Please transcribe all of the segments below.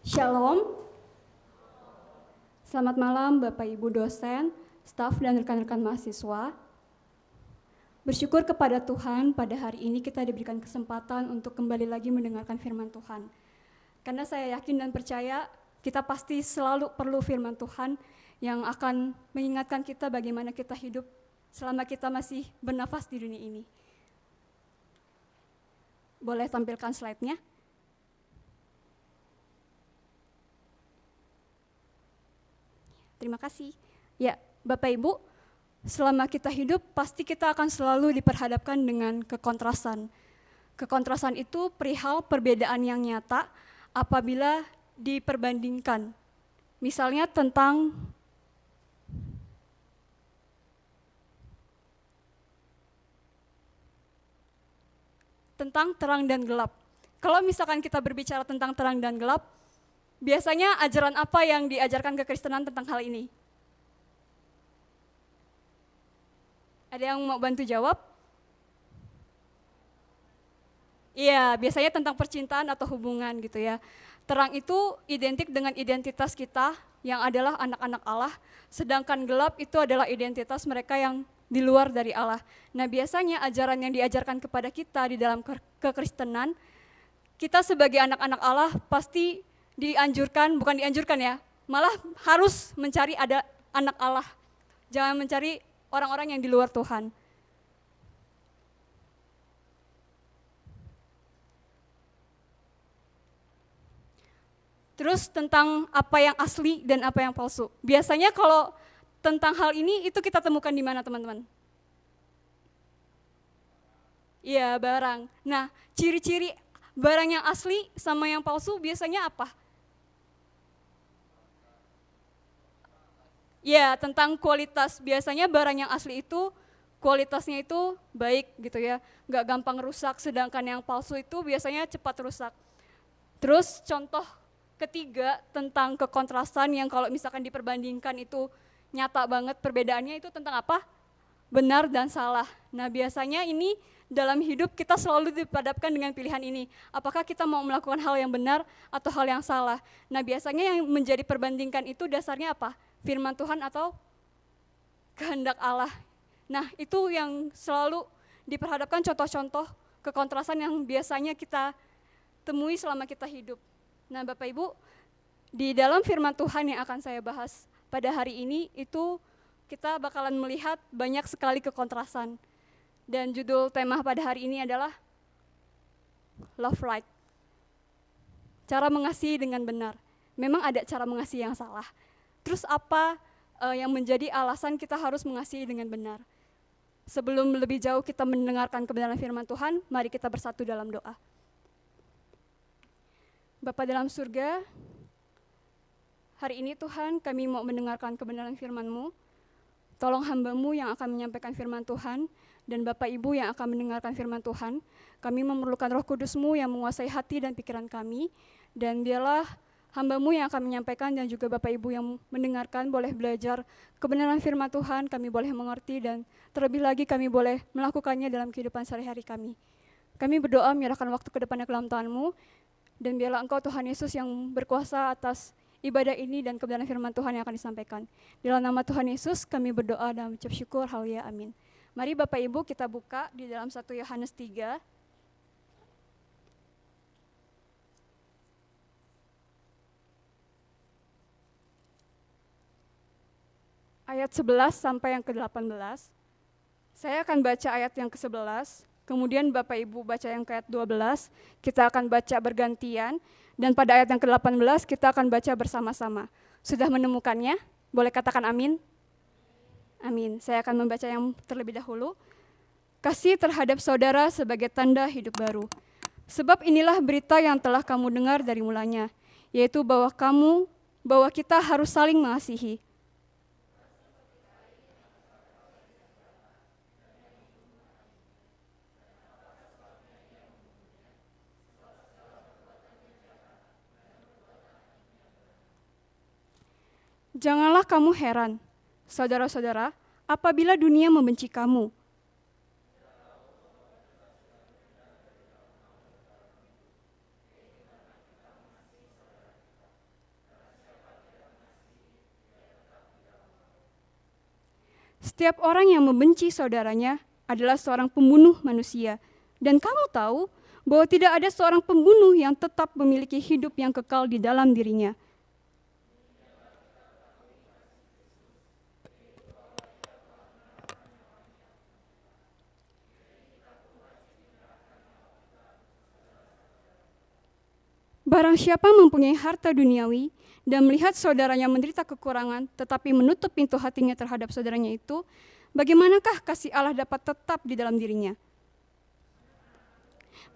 Shalom, selamat malam Bapak Ibu dosen, staf dan rekan-rekan mahasiswa. Bersyukur kepada Tuhan pada hari ini kita diberikan kesempatan untuk kembali lagi mendengarkan firman Tuhan. Karena saya yakin dan percaya kita pasti selalu perlu firman Tuhan yang akan mengingatkan kita bagaimana kita hidup selama kita masih bernafas di dunia ini. Boleh tampilkan slide-nya? Terima kasih. Ya, Bapak Ibu, selama kita hidup pasti kita akan selalu diperhadapkan dengan kekontrasan. Kekontrasan itu perihal perbedaan yang nyata apabila diperbandingkan. Misalnya tentang terang dan gelap. Kalau misalkan kita berbicara tentang terang dan gelap, biasanya ajaran apa yang diajarkan kekristenan tentang hal ini? Ada yang mau bantu jawab? Iya, biasanya tentang percintaan atau hubungan gitu ya. Terang itu identik dengan identitas kita yang adalah anak-anak Allah, sedangkan gelap itu adalah identitas mereka yang di luar dari Allah. Nah, biasanya ajaran yang diajarkan kepada kita di dalam kekristenan, kita sebagai anak-anak Allah pasti bukan dianjurkan ya, malah harus mencari ada anak Allah. Jangan mencari orang-orang yang di luar Tuhan. Terus tentang apa yang asli dan apa yang palsu. Biasanya kalau tentang hal ini itu kita temukan di mana teman-teman? Iya, barang. Nah, ciri-ciri barang yang asli sama yang palsu biasanya apa? Ya, tentang kualitas. Biasanya barang yang asli itu kualitasnya itu baik gitu ya, nggak gampang rusak, sedangkan yang palsu itu biasanya cepat rusak. Terus contoh ketiga tentang kekontrasan yang kalau misalkan diperbandingkan itu nyata banget perbedaannya itu tentang apa? Benar dan salah. Nah, biasanya ini dalam hidup kita selalu dipadapkan dengan pilihan ini. Apakah kita mau melakukan hal yang benar atau hal yang salah? Nah, biasanya yang menjadi perbandingkan itu dasarnya apa? Firman Tuhan atau kehendak Allah. Nah, itu yang selalu diperhadapkan contoh-contoh kekontrasan yang biasanya kita temui selama kita hidup. Nah, Bapak Ibu, di dalam firman Tuhan yang akan saya bahas pada hari ini itu kita bakalan melihat banyak sekali kekontrasan. Dan judul tema pada hari ini adalah Love Right. Cara mengasihi dengan benar. Memang ada cara mengasihi yang salah. Terus apa yang menjadi alasan kita harus mengasihi dengan benar? Sebelum lebih jauh kita mendengarkan kebenaran firman Tuhan, mari kita bersatu dalam doa. Bapa dalam surga, hari ini Tuhan kami mau mendengarkan kebenaran firman-Mu. Tolong hamba-Mu yang akan menyampaikan firman Tuhan dan Bapak Ibu yang akan mendengarkan firman Tuhan. Kami memerlukan Roh Kudus-Mu yang menguasai hati dan pikiran kami. Dan biarlah hamba-Mu yang akan menyampaikan dan juga Bapak Ibu yang mendengarkan boleh belajar kebenaran firman Tuhan, kami boleh mengerti dan terlebih lagi kami boleh melakukannya dalam kehidupan sehari-hari kami. Kami berdoa menyerahkan waktu ke depannya ke dalam Tuhan-Mu. Dan biarlah Engkau Tuhan Yesus yang berkuasa atas ibadah ini dan kebenaran firman Tuhan yang akan disampaikan. Di dalam nama Tuhan Yesus kami berdoa dan mengucap syukur, haleluya, amin. Mari Bapak Ibu kita buka di dalam 1 Yohanes 3. Ayat 11 sampai yang ke-18. Saya akan baca ayat yang ke-11. Kemudian Bapak Ibu baca yang ke ayat 12, kita akan baca bergantian, dan pada ayat yang ke-18 kita akan baca bersama-sama. Sudah menemukannya? Boleh katakan amin? Amin. Saya akan membaca yang terlebih dahulu. Kasih terhadap saudara sebagai tanda hidup baru. Sebab inilah berita yang telah kamu dengar dari mulanya, yaitu bahwa kita harus saling mengasihi. Janganlah kamu heran, saudara-saudara, apabila dunia membenci kamu. Setiap orang yang membenci saudaranya adalah seorang pembunuh manusia. Dan kamu tahu bahwa tidak ada seorang pembunuh yang tetap memiliki hidup yang kekal di dalam dirinya. Barang siapa mempunyai harta duniawi dan melihat saudaranya menderita kekurangan tetapi menutup pintu hatinya terhadap saudaranya itu, bagaimanakah kasih Allah dapat tetap di dalam dirinya?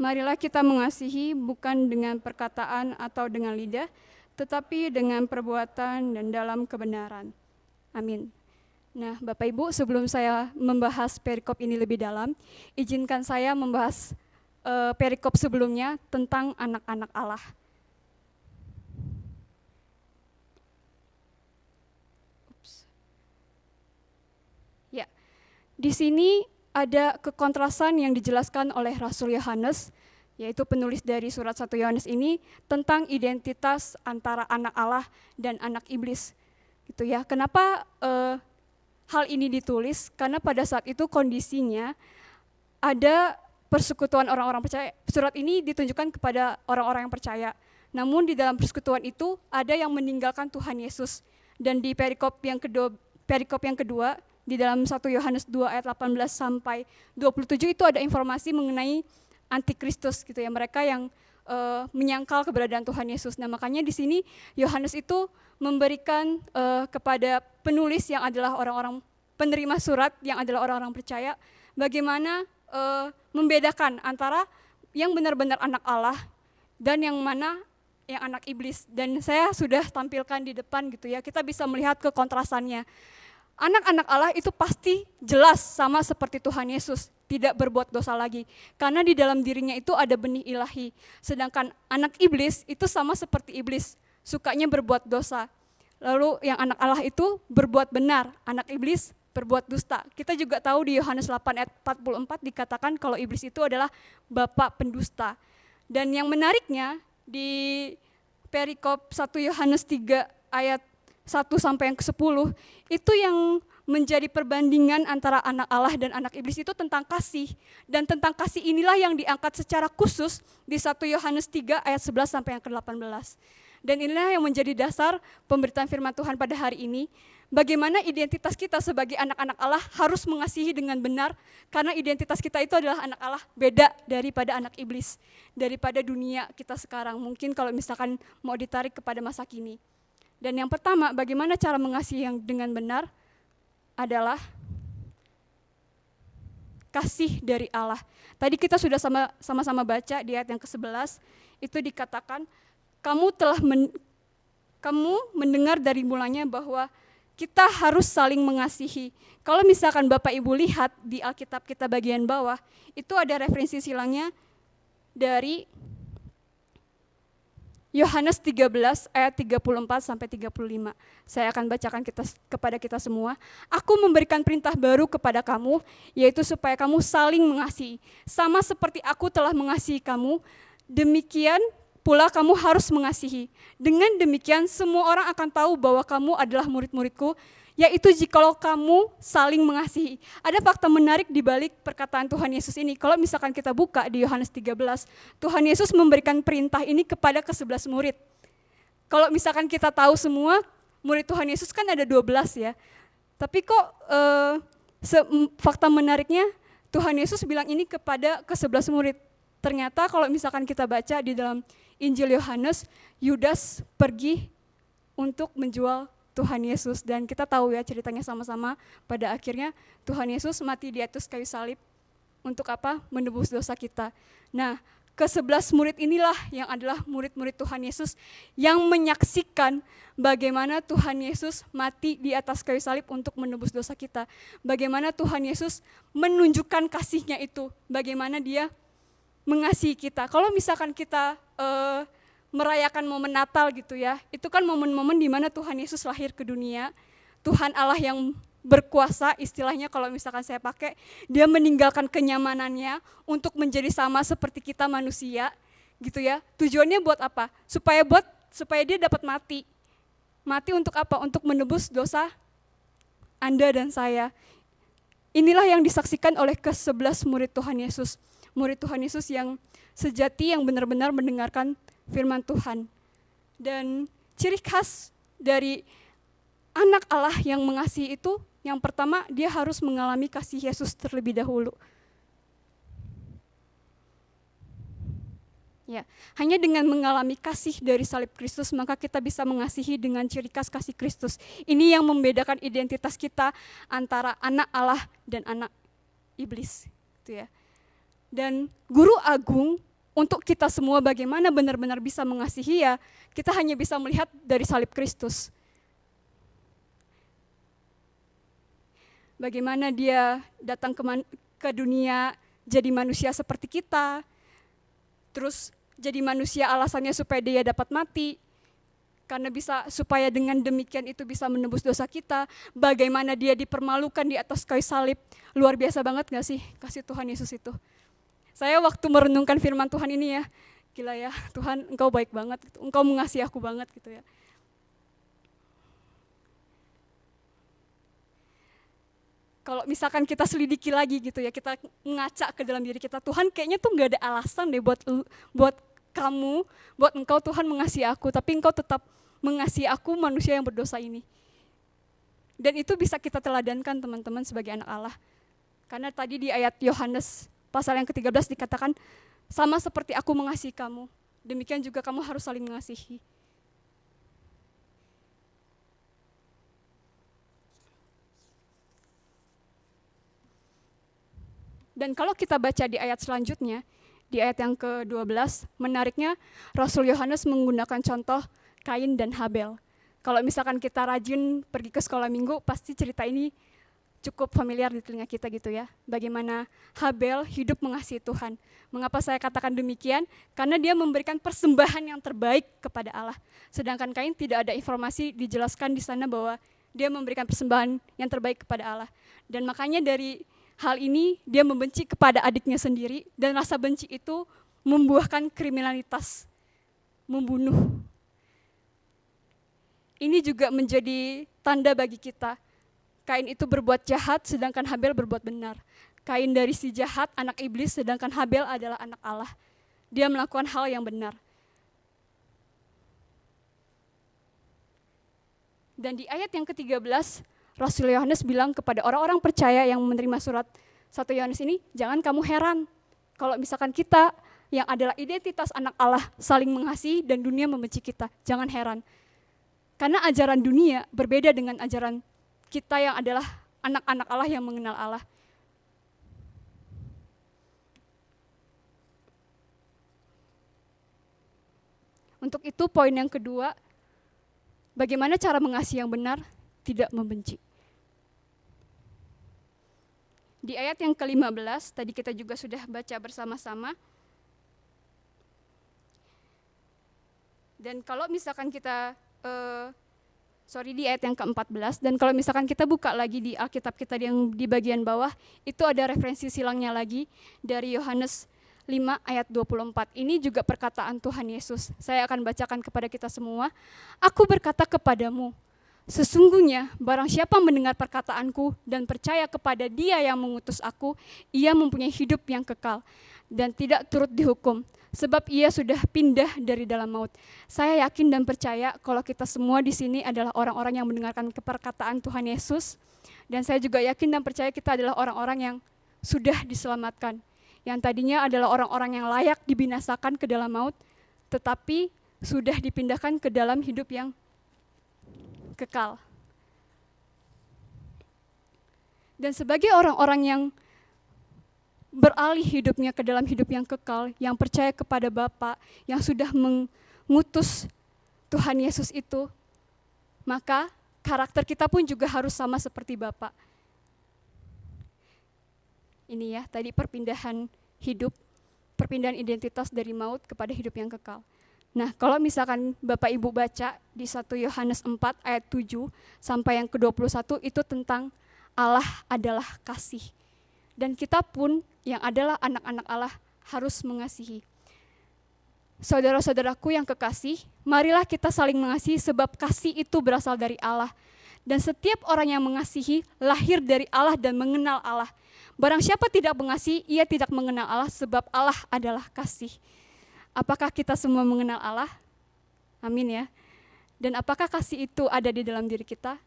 Marilah kita mengasihi bukan dengan perkataan atau dengan lidah, tetapi dengan perbuatan dan dalam kebenaran. Amin. Nah, Bapak Ibu, sebelum saya membahas perikop ini lebih dalam, izinkan saya membahas perikop sebelumnya tentang anak-anak Allah. Ya, di sini ada kekontrasan yang dijelaskan oleh Rasul Yohanes, yaitu penulis dari surat 1 Yohanes ini, tentang identitas antara anak Allah dan anak iblis. Gitu ya. Kenapa hal ini ditulis? Karena pada saat itu kondisinya ada persekutuan orang-orang percaya. Surat ini ditunjukkan kepada orang-orang yang percaya. Namun di dalam persekutuan itu ada yang meninggalkan Tuhan Yesus. Dan di perikop yang kedua di dalam 1 Yohanes 2 ayat 18 sampai 27 itu ada informasi mengenai antikristus gitu ya, mereka yang menyangkal keberadaan Tuhan Yesus. Nah, makanya di sini Yohanes itu memberikan kepada penulis yang adalah orang-orang penerima surat yang adalah orang-orang percaya, bagaimana membedakan antara yang benar-benar anak Allah dan yang mana yang anak iblis. Dan saya sudah tampilkan di depan gitu ya, kita bisa melihat kekontrasannya. Anak-anak Allah itu pasti jelas sama seperti Tuhan Yesus, tidak berbuat dosa lagi. Karena di dalam dirinya itu ada benih ilahi. Sedangkan anak iblis itu sama seperti iblis, sukanya berbuat dosa. Lalu yang anak Allah itu berbuat benar, anak iblis berbuat dusta. Kita juga tahu di Yohanes 8 ayat 44 dikatakan kalau iblis itu adalah bapak pendusta. Dan yang menariknya di perikop 1 Yohanes 3 ayat 1 sampai yang ke-10, itu yang menjadi perbandingan antara anak Allah dan anak iblis itu tentang kasih. Dan tentang kasih inilah yang diangkat secara khusus di 1 Yohanes 3 ayat 11 sampai yang ke-18. Dan inilah yang menjadi dasar pemberitaan firman Tuhan pada hari ini. Bagaimana identitas kita sebagai anak-anak Allah harus mengasihi dengan benar, karena identitas kita itu adalah anak Allah, beda daripada anak iblis, daripada dunia kita sekarang. Mungkin kalau misalkan mau ditarik kepada masa kini. Dan yang pertama, bagaimana cara mengasihi yang dengan benar adalah kasih dari Allah. Tadi kita sudah sama-sama baca di ayat yang ke-11, itu dikatakan, kamu mendengar dari mulanya bahwa kita harus saling mengasihi. Kalau misalkan Bapak Ibu lihat di Alkitab kita bagian bawah, itu ada referensi silangnya dari Yohanes 13 ayat 34 sampai 35. Saya akan bacakan kepada kita semua. Aku memberikan perintah baru kepada kamu, yaitu supaya kamu saling mengasihi. Sama seperti aku telah mengasihi kamu, demikian pula kamu harus mengasihi. Dengan demikian semua orang akan tahu bahwa kamu adalah murid-muridku, yaitu jikalau kamu saling mengasihi. Ada fakta menarik di balik perkataan Tuhan Yesus ini. Kalau misalkan kita buka di Yohanes 13, Tuhan Yesus memberikan perintah ini kepada ke-11 murid. Kalau misalkan kita tahu semua, murid Tuhan Yesus kan ada 12 ya. Tapi kok fakta menariknya Tuhan Yesus bilang ini kepada ke-11 murid. Ternyata kalau misalkan kita baca di dalam Injil Yohanes, Yudas pergi untuk menjual Tuhan Yesus, dan kita tahu ya ceritanya sama-sama, pada akhirnya Tuhan Yesus mati di atas kayu salib untuk apa? Menebus dosa kita. Nah, ke-11 murid inilah yang adalah murid-murid Tuhan Yesus yang menyaksikan bagaimana Tuhan Yesus mati di atas kayu salib untuk menebus dosa kita. Bagaimana Tuhan Yesus menunjukkan kasih-Nya itu, bagaimana Dia mengasihi kita. Kalau misalkan kita merayakan momen Natal gitu ya, itu kan momen-momen di mana Tuhan Yesus lahir ke dunia, Tuhan Allah yang berkuasa, istilahnya kalau misalkan saya pakai, Dia meninggalkan kenyamanannya untuk menjadi sama seperti kita manusia, gitu ya. Tujuannya buat apa? Supaya Dia dapat mati. Mati untuk apa? Untuk menebus dosa Anda dan saya. inilah yang disaksikan oleh ke-11 murid Tuhan Yesus. Murid Tuhan Yesus yang sejati, yang benar-benar mendengarkan firman Tuhan. Dan ciri khas dari anak Allah yang mengasihi itu, yang pertama dia harus mengalami kasih Yesus terlebih dahulu. Ya, hanya dengan mengalami kasih dari salib Kristus, maka kita bisa mengasihi dengan ciri khas kasih Kristus. Ini yang membedakan identitas kita antara anak Allah dan anak iblis. Gitu ya. Dan guru agung untuk kita semua bagaimana benar-benar bisa mengasihi, ya kita hanya bisa melihat dari salib Kristus. Bagaimana dia datang ke dunia jadi manusia seperti kita, terus jadi manusia alasannya supaya dia dapat mati, karena supaya dengan demikian itu bisa menebus dosa kita. Bagaimana dia dipermalukan di atas kayu salib, luar biasa banget gak sih kasih Tuhan Yesus itu. Saya waktu merenungkan firman Tuhan ini ya, gila ya Tuhan, Engkau baik banget, gitu. Engkau mengasihi aku banget gitu ya. Kalau misalkan kita selidiki lagi gitu ya, kita ngaca ke dalam diri kita, Tuhan kayaknya tuh gak ada alasan deh buat kamu, buat Engkau Tuhan mengasihi aku, tapi Engkau tetap mengasihi aku manusia yang berdosa ini. Dan itu bisa kita teladankan teman-teman sebagai anak Allah. Karena tadi di ayat Yohanes pasal yang ke-13 dikatakan, sama seperti aku mengasihi kamu, demikian juga kamu harus saling mengasihi. Dan kalau kita baca di ayat selanjutnya, di ayat yang ke-12, menariknya Rasul Yohanes menggunakan contoh Kain dan Habel. Kalau misalkan kita rajin pergi ke sekolah minggu, pasti cerita ini cukup familiar di telinga kita gitu ya. Bagaimana Habel hidup mengasihi Tuhan. Mengapa saya katakan demikian? Karena dia memberikan persembahan yang terbaik kepada Allah. Sedangkan Kain tidak ada informasi dijelaskan di sana bahwa dia memberikan persembahan yang terbaik kepada Allah. Dan makanya dari hal ini dia membenci kepada adiknya sendiri, dan rasa benci itu membuahkan kriminalitas, membunuh. Ini juga menjadi tanda bagi kita. Kain itu berbuat jahat, sedangkan Habel berbuat benar. Kain dari si jahat, anak iblis, sedangkan Habel adalah anak Allah. Dia melakukan hal yang benar. Dan di ayat yang ke-13, Rasul Yohanes bilang kepada orang-orang percaya yang menerima surat 1 Yohanes ini, jangan kamu heran kalau misalkan kita yang adalah identitas anak Allah saling mengasihi dan dunia membenci kita. Jangan heran. Karena ajaran dunia berbeda dengan ajaran kita yang adalah anak-anak Allah yang mengenal Allah. Untuk itu poin yang kedua, bagaimana cara mengasihi yang benar? Tidak membenci. Di ayat yang ke-15, tadi kita juga sudah baca bersama-sama. Dan kalau misalkan kita, di ayat yang ke-14, dan kalau misalkan kita buka lagi di Alkitab kita yang di bagian bawah, itu ada referensi silangnya lagi dari Yohanes 5 ayat 24. Ini juga perkataan Tuhan Yesus. Saya akan bacakan kepada kita semua. Aku berkata kepadamu, sesungguhnya barang siapa mendengar perkataanku dan percaya kepada Dia yang mengutus aku, ia mempunyai hidup yang kekal dan tidak turut dihukum, sebab ia sudah pindah dari dalam maut. Saya yakin dan percaya kalau kita semua di sini adalah orang-orang yang mendengarkan perkataan Tuhan Yesus, dan saya juga yakin dan percaya kita adalah orang-orang yang sudah diselamatkan, yang tadinya adalah orang-orang yang layak dibinasakan ke dalam maut, tetapi sudah dipindahkan ke dalam hidup yang kekal. Dan sebagai orang-orang yang beralih hidupnya ke dalam hidup yang kekal, yang percaya kepada Bapa, yang sudah mengutus Tuhan Yesus itu, maka karakter kita pun juga harus sama seperti Bapa. Ini ya, tadi perpindahan hidup, perpindahan identitas dari maut kepada hidup yang kekal. Nah, kalau misalkan Bapak Ibu baca di 1 Yohanes 4 ayat 7 sampai yang ke-21, itu tentang Allah adalah kasih. Dan kita pun yang adalah anak-anak Allah harus mengasihi. Saudara-saudaraku yang kekasih, marilah kita saling mengasihi sebab kasih itu berasal dari Allah. Dan setiap orang yang mengasihi lahir dari Allah dan mengenal Allah. Barang siapa tidak mengasihi, ia tidak mengenal Allah sebab Allah adalah kasih. Apakah kita semua mengenal Allah? Amin ya. Dan apakah kasih itu ada di dalam diri kita?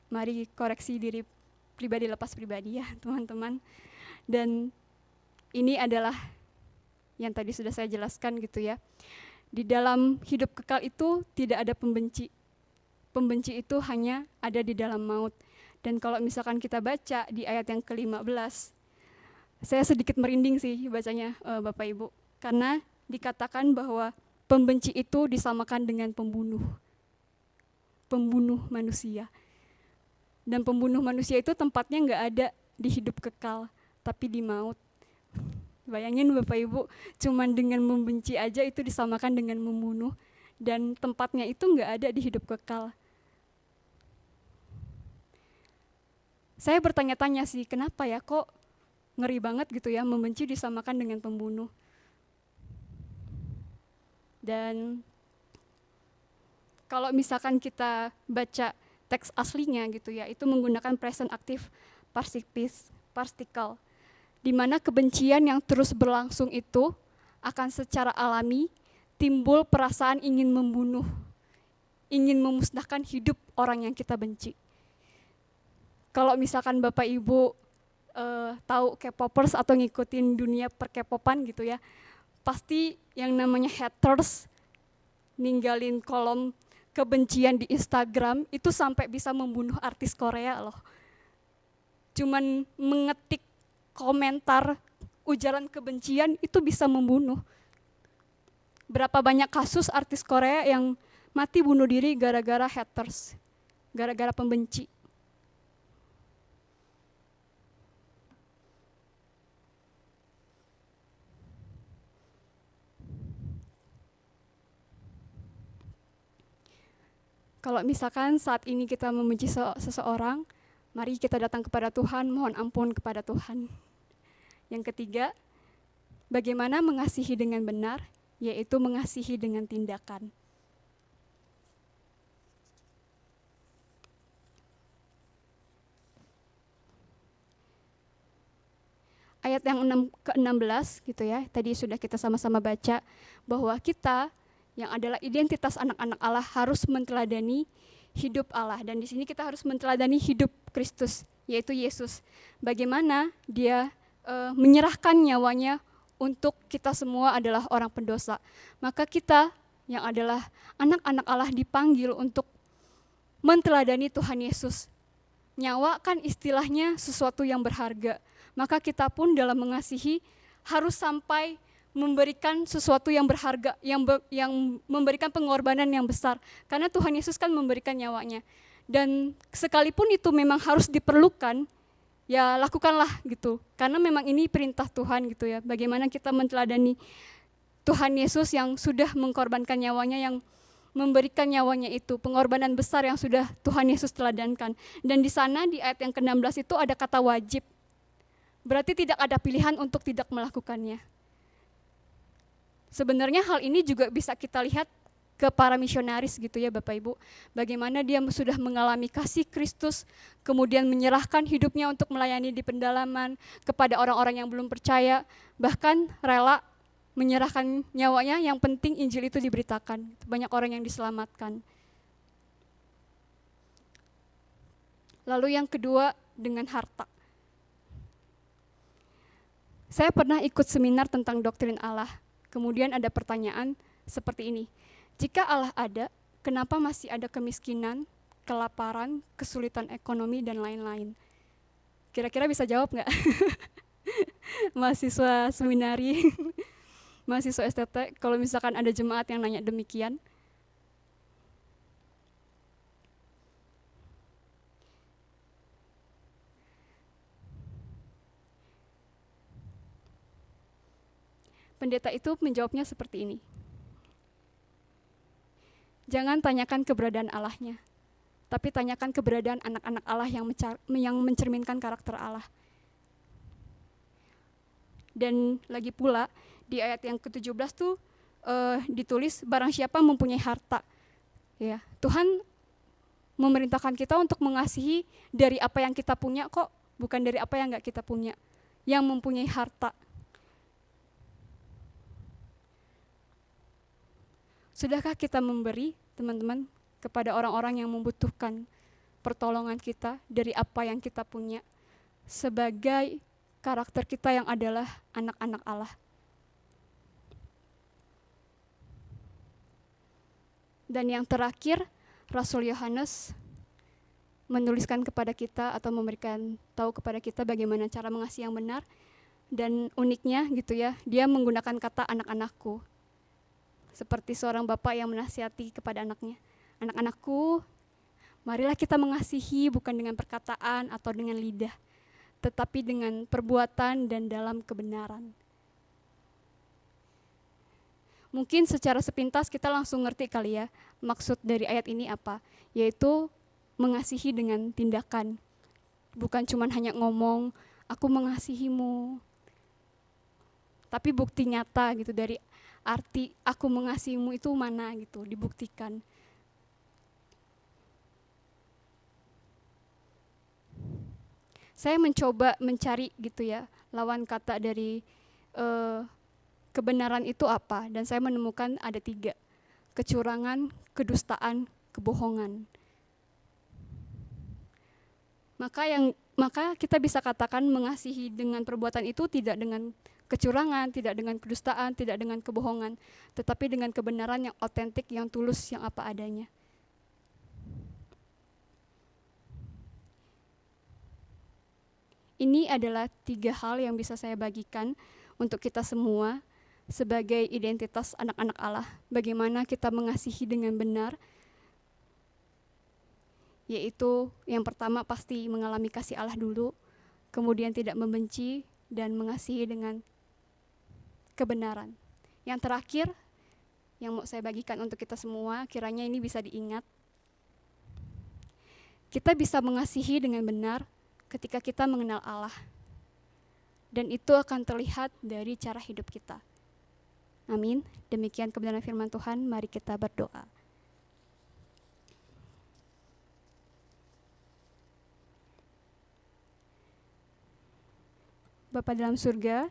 Mari koreksi diri pribadi lepas pribadi ya teman-teman. Dan ini adalah yang tadi sudah saya jelaskan gitu ya. Di dalam hidup kekal itu tidak ada pembenci. Pembenci itu hanya ada di dalam maut. Dan kalau misalkan kita baca di ayat yang ke-15, saya sedikit merinding sih bacanya Bapak Ibu. Karena dikatakan bahwa pembenci itu disamakan dengan pembunuh. Pembunuh manusia. Dan pembunuh manusia itu tempatnya nggak ada di hidup kekal, tapi di maut. Bayangin Bapak Ibu, cuman dengan membenci aja itu disamakan dengan membunuh. Dan tempatnya itu nggak ada di hidup kekal. Saya bertanya-tanya sih, kenapa ya kok ngeri banget gitu ya, membenci disamakan dengan pembunuh. Dan kalau misalkan kita baca teks aslinya gitu ya, itu menggunakan present active particle, di mana kebencian yang terus berlangsung itu akan secara alami timbul perasaan ingin membunuh, ingin memusnahkan hidup orang yang kita benci. Kalau misalkan Bapak Ibu tahu K-popers atau ngikutin dunia per K-popan gitu ya, pasti yang namanya haters ninggalin kolom kebencian di Instagram itu sampai bisa membunuh artis Korea loh. Cuman mengetik komentar ujaran kebencian itu bisa membunuh. Berapa banyak kasus artis Korea yang mati bunuh diri gara-gara haters, gara-gara pembenci. Kalau misalkan saat ini kita membenci seseorang, mari kita datang kepada Tuhan, mohon ampun kepada Tuhan. Yang ketiga, bagaimana mengasihi dengan benar, yaitu mengasihi dengan tindakan. Ayat yang ke-16 gitu ya, tadi sudah kita sama-sama baca, bahwa kita yang adalah identitas anak-anak Allah harus menteladani hidup Allah. Dan di sini kita harus menteladani hidup Kristus, yaitu Yesus. Bagaimana dia menyerahkan nyawanya untuk kita semua adalah orang pendosa. Maka kita yang adalah anak-anak Allah dipanggil untuk menteladani Tuhan Yesus. Nyawa kan istilahnya sesuatu yang berharga. Maka kita pun dalam mengasihi harus sampai memberikan sesuatu yang berharga, yang memberikan pengorbanan yang besar. Karena Tuhan Yesus kan memberikan nyawanya. Dan sekalipun itu memang harus diperlukan, ya lakukanlah gitu. Karena memang ini perintah Tuhan gitu ya. Bagaimana kita menteladani Tuhan Yesus yang sudah mengorbankan nyawanya, yang memberikan nyawanya itu, pengorbanan besar yang sudah Tuhan Yesus teladankan. Dan di sana di ayat yang ke-16 itu ada kata wajib. Berarti tidak ada pilihan untuk tidak melakukannya. Sebenarnya hal ini juga bisa kita lihat ke para misionaris gitu ya Bapak Ibu. Bagaimana dia sudah mengalami kasih Kristus, kemudian menyerahkan hidupnya untuk melayani di pendalaman kepada orang-orang yang belum percaya, bahkan rela menyerahkan nyawanya, yang penting Injil itu diberitakan. Banyak orang yang diselamatkan. Lalu yang kedua dengan harta. Saya pernah ikut seminar tentang doktrin Allah. Kemudian ada pertanyaan seperti ini. Jika Allah ada, kenapa masih ada kemiskinan, kelaparan, kesulitan ekonomi, dan lain-lain? Kira-kira bisa jawab nggak? Mahasiswa seminari, mahasiswa STT, kalau misalkan ada jemaat yang nanya demikian. Pendeta itu menjawabnya seperti ini. Jangan tanyakan keberadaan Allahnya, tapi tanyakan keberadaan anak-anak Allah yang mencerminkan karakter Allah. Dan lagi pula di ayat yang ke-17 tuh ditulis barang siapa mempunyai harta. Ya, Tuhan memerintahkan kita untuk mengasihi dari apa yang kita punya kok, bukan dari apa yang nggak kita punya, yang mempunyai harta. Sudahkah kita memberi, teman-teman, kepada orang-orang yang membutuhkan pertolongan kita dari apa yang kita punya, sebagai karakter kita yang adalah anak-anak Allah? Dan yang terakhir, Rasul Yohanes menuliskan kepada kita atau memberikan tahu kepada kita bagaimana cara mengasihi yang benar. Dan uniknya gitu ya, dia menggunakan kata anak-anakku. Seperti seorang bapak yang menasihati kepada anaknya. Anak-anakku, marilah kita mengasihi bukan dengan perkataan atau dengan lidah, tetapi dengan perbuatan dan dalam kebenaran. Mungkin secara sepintas kita langsung ngerti kali ya, maksud dari ayat ini apa, yaitu mengasihi dengan tindakan. Bukan cuma hanya ngomong, aku mengasihimu, tapi bukti nyata gitu dari arti aku mengasihimu itu mana gitu, dibuktikan. Saya mencoba mencari gitu ya, lawan kata dari kebenaran itu apa, dan saya menemukan ada 3. Kecurangan, kedustaan, kebohongan. Maka kita bisa katakan mengasihi dengan perbuatan itu tidak dengan kecurangan, tidak dengan kedustaan, tidak dengan kebohongan, tetapi dengan kebenaran yang otentik, yang tulus, yang apa adanya. Ini adalah 3 hal yang bisa saya bagikan untuk kita semua sebagai identitas anak-anak Allah. Bagaimana kita mengasihi dengan benar, yaitu yang pertama pasti mengalami kasih Allah dulu, kemudian tidak membenci dan mengasihi dengan kebenaran. Yang terakhir yang mau saya bagikan untuk kita semua, kiranya ini bisa diingat. Kita bisa mengasihi dengan benar ketika kita mengenal Allah. Dan itu akan terlihat dari cara hidup kita. Amin. Demikian kebenaran firman Tuhan, mari kita berdoa. Bapa dalam surga,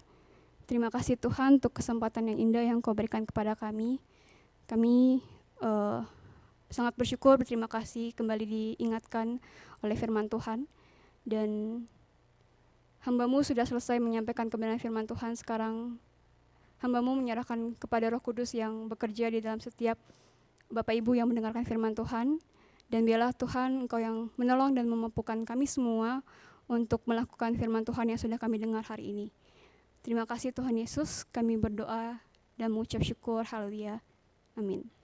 terima kasih Tuhan untuk kesempatan yang indah yang Kau berikan kepada kami. Kami sangat bersyukur, berterima kasih kembali diingatkan oleh firman Tuhan. Dan hamba-Mu sudah selesai menyampaikan kebenaran firman Tuhan. Sekarang hamba-Mu menyerahkan kepada Roh Kudus yang bekerja di dalam setiap Bapak Ibu yang mendengarkan firman Tuhan. Dan biarlah Tuhan Engkau yang menolong dan memampukan kami semua untuk melakukan firman Tuhan yang sudah kami dengar hari ini. Terima kasih Tuhan Yesus, kami berdoa dan mengucap syukur. Haleluya. Amin.